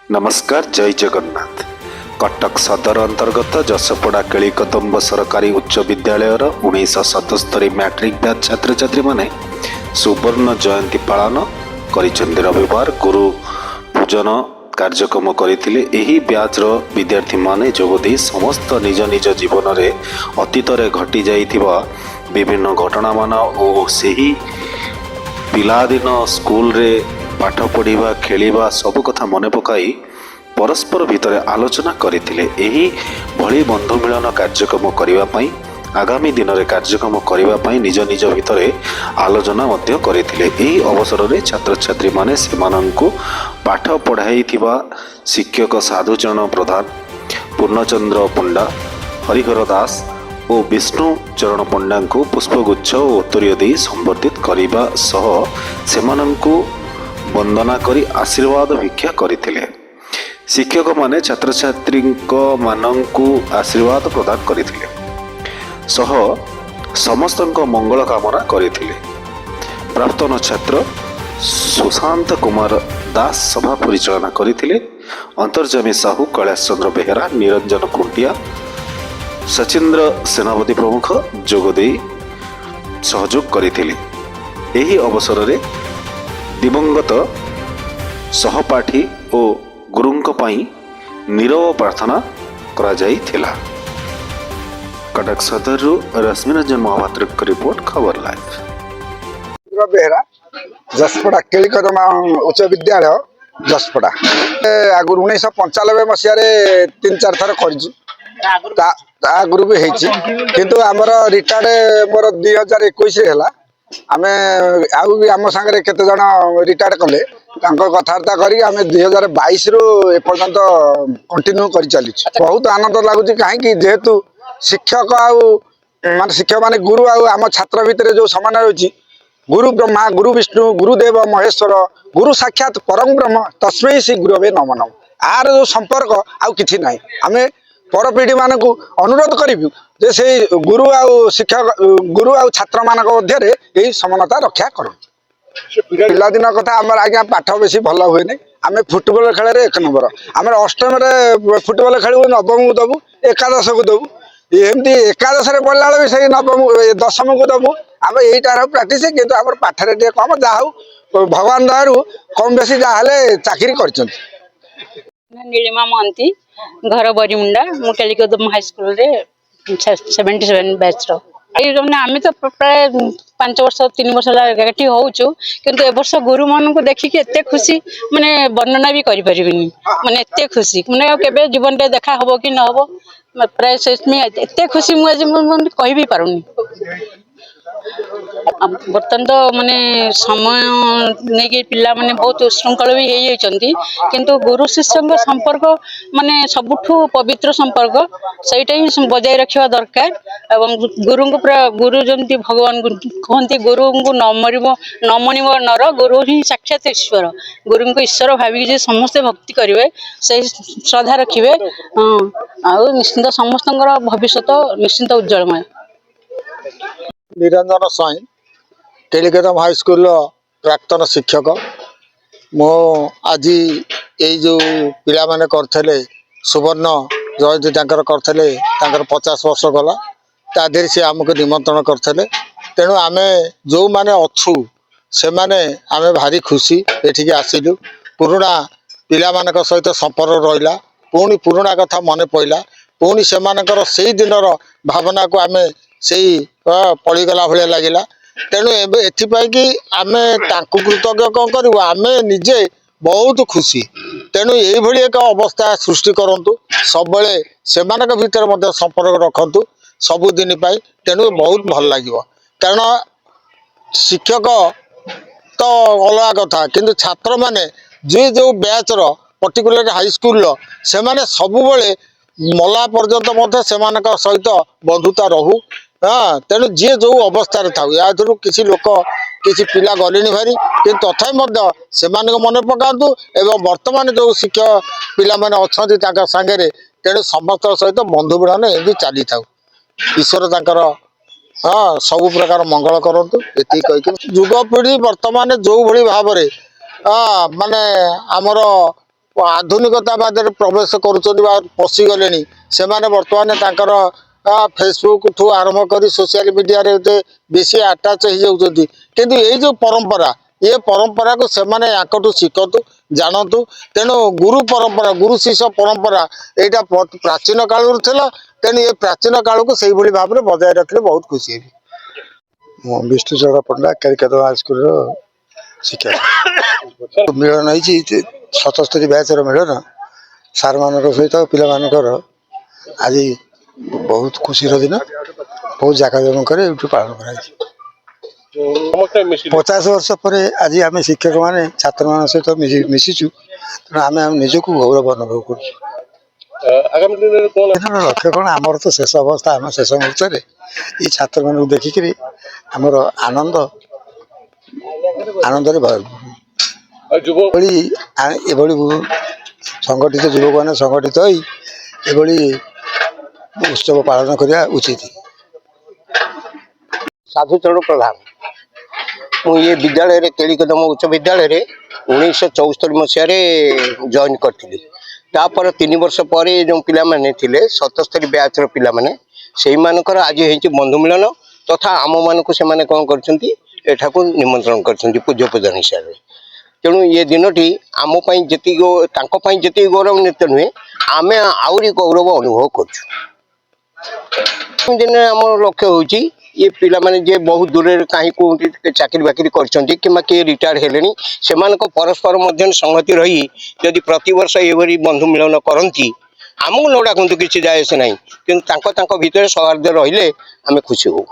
नमस्कार, जय जगन्नाथ। कटक सदर अंतर्गत जसपड़ा केलिकदम्ब सरकारी उच्च विद्यालय 1977 मैट्रिक बैच छात्र छात्री माने सुवर्ण जयंती पालन करिसेंति। रविवार गुरु पूजन कार्यक्रम करथिले। एही ब्याचर विद्यार्थी माने जोगदी समस्त निज निज जीवन रे अतीतरे घटी जाइथिबा विभिन्न घटना मान ओ सेही पिलादिन स्कूल रे पाठ पढ़ा खेलिबा सब कथा मन पकाई परस्पर भितर आलोचना करथिले। एही भली बंधु मिलन कार्यक्रम करिबा पई आगामी दिन में कार्यक्रम करने निज निज भितर आलोचना मध्य करथिले। एही अवसर रे छात्र छात्री माने सेमानंकु पाठ पढ़ाइथिबा शिक्षक साधुचरण प्रधान, पूर्णचंद्र पंडा, हरिहर दास और विष्णु चरण पंडा को पुष्पगुच्छ और उत्तरीय दे संबर्धित करने सह सेमानंकु वंदना करी आशीर्वाद भिक्षा करथिले। शिक्षक माने छात्र छात्री मानंकु आशीर्वाद प्रदान करथिले सह समस्तक मंगल कामना करथिले। प्राक्तन छात्र सुशांत कुमार दास सभा परिचालना करथिले। अंतर्जामी साहू, कैलाश चंद्र बेहेरा, निरंजन खुंटिया, सचिंद्र सेनापति प्रमुख जोगदे सहयोग करथिले। एही अवसर रे दिवंगत सहपाठी और गुरुंक पाई नीरव प्रार्थना करा जाइथिला। कटक सदर रश्मि रंजन महापात्र की रिपोर्ट, खबर लाइव। बेहरा जसपड़ा केलिकदम उच्च विद्यालय जसपड़ा आगुरी 1995 मसीह 3-4 थर आगुरी भी किंतु आमर रिटायर्ड मोर 2021 है। आमे आउ भी आम सांगे केते जण रिटायर्ड कले कथबार्ता करी आमे 2022 रु एपर्यंत कंटिन्यू कर चली। बहुत आनंद लगुच कहीं जेहेतु शिक्षक आउ माने शिक्षक माने गुरु आउ आम छात्र भितर जो समान रही गुरु ब्रह्मा, गुरु विष्णु, गुरुदेव महेश्वर, गुरु साक्षात परम ब्रह्म तस्मै श्री गुरवे नमः नमः। आर जो संपर्क आउ किछि नाही। आमे पर पीढ़ी मान को अनुरोध करू जे से गुरु आउ शिक्षक गुरु आउ छात्र मान मध्य यही समानता रक्षा कर। पिलादिन कथा आम आज्ञा पाठ बेसी भल हुए नहीं। आम फुटबल खेल 1 नंबर। आम अष्टम फुटबल खेलू, नवम को दबू, एकादश को दबू, एमती एकादश पढ़ला बेले से नवम 10वीं को दबू। आम यहीटार प्राक्ट कितु आम पाठर टे कम जहाँ भगवान दयारू कम बेसी जहाँ चाकरी कर। नीलिमा महंती, घर बरीमुंडा, मु केलिकदम हाई स्कूल रे 77 बैच रो। आम तो प्राय 5 वर्ष 3 वर्ष एटी होचु किंतु ए वर्ष गुरु मान को देखिक एते खुशी माने वर्णना भी करि परिबिनी। माने एते खुशी माने केबे जीवन रे देखा हबो कि न हबो प्राय एते खुशी मु आज कहि भी पारुनी। बर्तन तो माने समय नहीं कि पिला माने बहुत श्रृंखल भी हो जाती किंतु गुरु शिष्य संपर्क माने सबुठु पवित्र संपर्क सहीटा ही बजाय रखा दरकार। एवं गुरु को पूरा गुरु जमती भगवान कहते गुरु को न मणिब नर गुरु ही साक्षात ईश्वर। गुरु को ईश्वर भाविक समस्ते भक्ति करेंगे से श्रद्धा रखिए। हाँ निश्चिंत समस्त भविष्य निश्चिंत उज्जवलमय। निरंजन स्वाई, केलिकदम हाई स्कूल प्राक्तन शिक्षक। मो आज यही जो पिला माने करथले सुवर्ण जयंती करथले 50 वर्ष गला तादेर से आमको निमंत्रण करथले। तेणु आमे जो माने अच्छु से माने आमे भारी खुशी एठिके आसिलु। पुराना पिला मानक सहित संपर्क रहिला, पुणी पुराना कथा मन पइला, पुणी से मानकर सेही दिनर भावना को आमे सेही पड़ीगला भाया लगिला। तेणु एथिपाई कि आमे तांकु कृतज्ञ कौन करू, आमे निजे बहुत खुशी। तेणु यही एक अवस्था सृष्टि करंतु, सबले सेमानक भीतर मध्य संपर्क रखंतु सबुदिन पाई। तेणु बहुत भल लागिवो। कारण शिक्षक तो अलग कथा किंतु छात्र माने जे जो बैचर पर्टिकुलर हाई स्कूल से माने सबुबले मला पर्यंत मध्य सेमानक सहित बंधुता रहू। हाँ तेणु जी जो अवस्था था या किसी लोक किसी पिला गले भारी कि तथा से मन पकातु एवं वर्तमान जो शिक्षक पिला माने अच्छा सांगे तेणु समस्त सहित बंधु मिलन एमती चली था। ईश्वर तांकर हाँ सब प्रकार मंगल करतु ये कही युगपीढ़ी वर्तमान जो भली भाव हाँ माने आमर ଆଧୁନିକତାବାଦରେ ପ୍ରବେଶ କରୁଛନ୍ତି ବା ପଶିଗଲେଣି ସେମାନେ ବର୍ତ୍ତମାନ ତାଙ୍କର ଫେସବୁକ୍ ଠୁ ଆରମ୍ଭ କରି ସୋସିଆଲ ମିଡ଼ିଆରେ ଏତେ ବେଶୀ ଆଟାଚ୍ ହେଇଯାଉଛନ୍ତି। କିନ୍ତୁ ଏଇ ଯେଉଁ ପରମ୍ପରା ଏ ପରମ୍ପରାକୁ ସେମାନେ ୟାଙ୍କଠୁ ଶିଖନ୍ତୁ ଜାଣନ୍ତୁ। ତେଣୁ ଗୁରୁ ପରମ୍ପରା ଗୁରୁ ଶିଷ୍ୟ ପରମ୍ପରା ଏଇଟା ପ୍ରାଚୀନ କାଳରୁ ଥିଲା। ତେଣୁ ଏ ପ୍ରାଚୀନ କାଳକୁ ସେଇଭଳି ଭାବରେ ବଜାୟ ରଖିଲେ ବହୁତ ଖୁସି ହେବି। ମୁଁ ବିଷ୍ଣୁଚନ୍ଦ୍ର ପଣ୍ଡା କେଳିକଦମ ହାଇସ୍କୁଲର ଶିକ୍ଷକ। ମିଳନ ହେଇଛି 77 ବ୍ୟାଚର ମିଳନ ସାର୍ମାନଙ୍କ ସହିତ ପିଲାମାନଙ୍କର ଆଜି ବହୁତ ଖୁସିର ଦିନ। ବହୁତ ଜାକଜମକରେ ଏଇଠୁ ପାଳନ କରାଯାଇଛି। 50 ବର୍ଷ ପରେ ଆଜି ଆମେ ଶିକ୍ଷକମାନେ ଛାତ୍ରମାନଙ୍କ ସହିତ ମିଶିଛୁ। ତେଣୁ ଆମେ ନିଜକୁ ଗୌରବ ଅନୁଭବ କରୁଛୁ। ଲକ୍ଷ୍ୟ କ'ଣ ଆମର ତ ଶେଷ ଅବସ୍ଥା ଆମ ଶେଷ ମୁହୂର୍ତ୍ତରେ ଏଇ ଛାତ୍ରମାନଙ୍କୁ ଦେଖିକିରି ଆମର ଆନନ୍ଦରେ ଏଭଳି ସଂଗଠିତ ଯୁବକମାନେ ସଂଗଠିତ ହୋଇ ଏଭଳି ଉତ୍ସବ ପାଳନ କରିବା ଉଚିତ। ସାଧୁଚରଣ ପ୍ରଧାନ। ମୁଁ ଏ ବିଦ୍ୟାଳୟରେ କେଳିକଦମ ଉଚ୍ଚ ବିଦ୍ୟାଳୟରେ 1974 ମସିହାରେ ଜଏନ୍ କରିଥିଲି। ତାପରେ 3 ବର୍ଷ ପରେ ଯେଉଁ ପିଲାମାନେ ଥିଲେ 77 ବ୍ୟାଚର ପିଲାମାନେ ସେଇମାନଙ୍କର ଆଜି ହେଇଛି ବନ୍ଧୁ ମିଳନ ତଥା ଆମମାନଙ୍କୁ ସେମାନେ କ'ଣ କରିଛନ୍ତି ଏଠାକୁ ନିମନ୍ତ୍ରଣ କରିଛନ୍ତି ପୂଜ୍ୟ ପ୍ରଧାନ ହିସାବରେ। ତେଣୁ ଏ ଦିନଟି ଆମ ପାଇଁ ଯେତିକି ତାଙ୍କ ପାଇଁ ଯେତିକି ଗୌରବାନ୍ୱିତ ନୁହେଁ ଆମେ ଆହୁରି ଗୌରବ ଅନୁଭବ କରୁଛୁ। ଦିନେ ଆମର ଲକ୍ଷ୍ୟ ହେଉଛି ये पिलामाने जे बहुत दूर कहीं कोठी चाकरी बाकरी करछंती किंबा के रिटायर हेलेनी सेमानक परस्पर मध्य संगति रही यदि प्रतिवर्ष एभरी बंधु मिलन करती आमको न डाकतु किसी जाए से ना कि भितर सौहार्द रहिले आम खुशी हो।